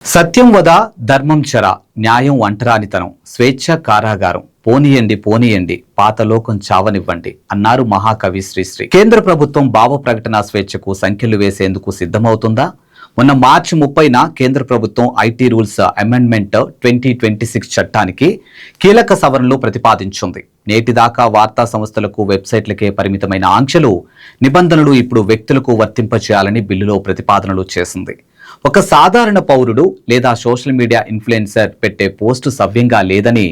సత్యం వద ధర్మం చర న్యాయం అంటరానితనం స్వేచ్ఛ కారాగారం పోనీయండి పాతలోకం చావనివ్వండి అన్నారు మహాకవి శ్రీశ్రీ. కేంద్ర ప్రభుత్వం భావ ప్రకటన స్వేచ్ఛకు సంఖ్యలు వేసేందుకు సిద్ధమవుతుందా? మొన్న మార్చి 30న కేంద్ర ప్రభుత్వం ఐటీ రూల్స్ అమెండ్మెంట్ 2026 చట్టానికి కీలక సవరణలు ప్రతిపాదించింది. నేటిదాకా వార్తా సంస్థలకు వెబ్సైట్లకే పరిమితమైన ఆంక్షలు నిబంధనలు ఇప్పుడు వ్యక్తులకు వర్తింపచేయాలని బిల్లులో ప్రతిపాదనలు చేసింది. ఒక సాధారణ పౌరుడు లేదా సోషల్ మీడియా ఇన్ఫ్లుయెన్సర్ పెట్టే పోస్టు సవ్యంగా లేదని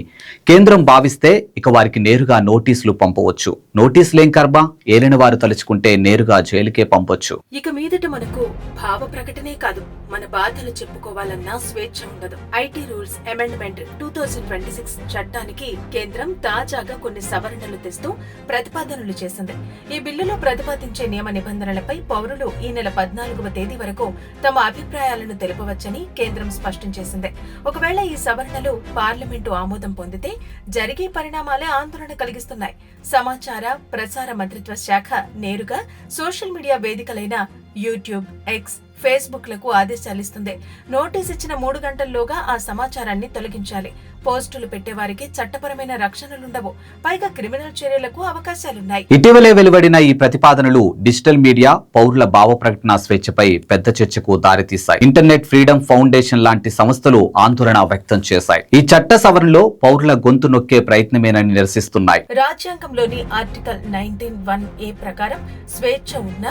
కేంద్రం భావిస్తే ఇక వారికి నేరుగా నోటీసులు పంపవచ్చు. నోటీసులేం కర్బా, ఏలిన వారు తలుచుకుంటే నేరుగా జైలుకే పంపొచ్చు. ఇక మీదట మనకు భావ ప్రకటనే కాదు, మన బాధలు చెప్పుకోవాలన్నా స్వేచ్ఛ ఉండదు. ఐటీ రూల్స్ అమెండ్మెంట్ 2026 చట్టానికి కేంద్రం తాజాగా కొన్ని సవరణలు తెస్తూ ప్రతిపాదనలు చేసింది. ఈ బిల్లులో ప్రతిపాదించే నియమ నిబంధనలపై పౌరులు ఈ నెల 14వ తేదీ వరకు తమ అభిప్రాయాలను తెలుపవచ్చని కేంద్రం స్పష్టం చేసింది. ఒకవేళ ఈ సవరణలు పార్లమెంటు ఆమోదం పొందితే జరిగే పరిణామాలే ఆందోళన కలిగిస్తున్నాయి. సమాచార ప్రసార మంత్రిత్వ శాఖ నేరుగా సోషల్ మీడియా వేదికలైన యూట్యూబ్, ఎక్స్, ఫేస్బుక్ లకు ఆదేశాలిస్తుంది. నోటీస్ ఇచ్చిన 3 గంటల్లోగా ఆ సమాచారాన్ని తొలగించాలి. పోస్టులు పెట్టేవారికి చట్టపరమైన రక్షణలుండవు, పైగా క్రిమినల్ చర్యలకు అవకాశాలున్నాయి. ఇటీవలే వెలువడిన ఈ ప్రతిపాదనలు డిజిటల్ మీడియా, పౌరుల భావ ప్రకటన స్వేచ్ఛపై పెద్ద చర్చకు దారితీశాయి. ఇంటర్నెట్ ఫ్రీడమ్ ఫౌండేషన్ లాంటి సంస్థలు ఆందోళన వ్యక్తం చేశాయి. ఈ చట్ట సవరణలో పౌరుల గొంతు నొక్కే ప్రయత్నమేనని నిరసిస్తున్నాయి. రాజ్యాంగంలోని ఆర్టికల్ 19(1)A ప్రకారం స్వేచ్ఛ ఉన్న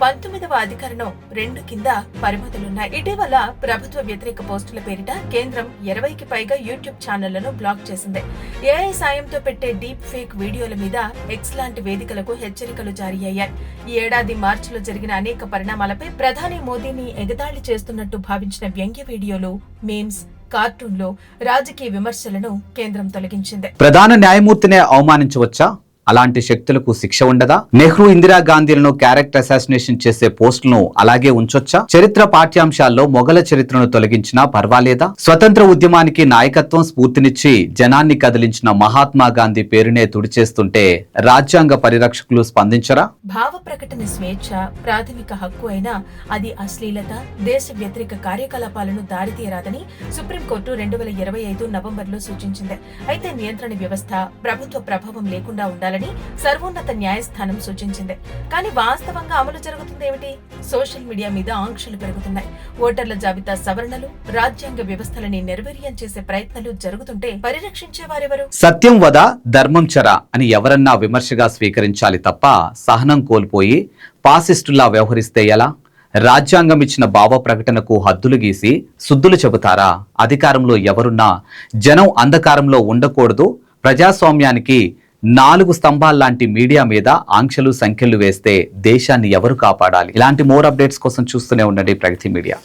19వ అధికరణం 2 కింద పరిమితులున్నాయి. ఇటీవల ప్రభుత్వ వ్యతిరేక పోస్టుల పేరిట కేంద్రం 20కి పైగా యూట్యూబ్ ఛానళ్లను బ్లాక్ చేసింది. ఏఐ సాయంతో పెట్టే డీప్ ఫేక్ వీడియోల మీద ఎక్స్ లాంటి వేదికలకు హెచ్చరికలు జారీ అయ్యాయి. ఈ ఏడాది మార్చిలో జరిగిన అనేక పరిణామాలపై ప్రధాని మోదీని ఎగతాళి చేస్తున్నట్టు భావించిన వ్యంగ్య వీడియోలు, మీమ్స్, కార్టూన్లు, రాజకీయ విమర్శలను కేంద్రం తొలగించింది. ప్రధాన న్యాయమూర్తినే అవమానించవచ్చా? అలాంటి శక్తులకు శిక్ష ఉండదా? నెహ్రూ, ఇందిరాగాంధీలను క్యారెక్టర్ అసాసినేషన్ చేసే పోస్టులను అలాగే ఉంచొచ్చా? చరిత్ర పాఠ్యాంశాల్లో మొఘల చరిత్రను తొలగించినా పర్వాలేదా? స్వతంత్ర ఉద్యమానికి నాయకత్వం స్ఫూర్తినిచ్చి జనాన్ని కదిలించిన మహాత్మా గాంధీ పేరునే తుడిచేస్తుంటే రాజ్యాంగ పరిరక్షకులు స్పందించరా? భావ ప్రకటన స్వేచ్ఛ ప్రాథమిక హక్కు అయినా అది అశ్లీలత, దేశ వ్యతిరేక కార్యకలాపాలను దారితీయరాదని సుప్రీంకోర్టు 2025 నవంబర్లో సూచించింది. అయితే నియంత్రణ వ్యవస్థ, ప్రభుత్వ ప్రభావం లేకుండా ఉండాలి సర్వోన్నత న్యాయస్థానం సూచించింది. కానీ వాస్తవంగా అమలు జరుగుతుందేమిటి? సోషల్ మీడియా మీద ఆంక్షలు పెరుగుతున్నాయి. ఓటర్ల జాబితా సవరణలు, రాజ్యాంగ వ్యవస్థలని నిర్వీర్యం చేసే ప్రయత్నాలు జరుగుతుంటే పరిరక్షించేవారెవరు? సత్యం వద ధర్మం చర అని ఎవరన్నా విమర్శగా స్వీకరించాలి తప్ప సహనం కోల్పోయి పాసిస్టులా వ్యవహరిస్తే ఎలా? రాజ్యాంగం ఇచ్చిన భావ ప్రకటనకు హద్దులు గీసి సుద్దులు చెబుతారా? అధికారంలో ఎవరున్నా జనం అంధకారంలో ఉండకూడదు. ప్రజాస్వామ్యానికి 4 స్తంభాల్లాంటి మీడియా మీద ఆంక్షలు, సంఖ్యలు వేస్తే దేశాన్ని ఎవరు కాపాడాలి? ఇలాంటి మోర్ అప్డేట్స్ కోసం చూస్తూనే ఉండండి ప్రగతి మీడియా.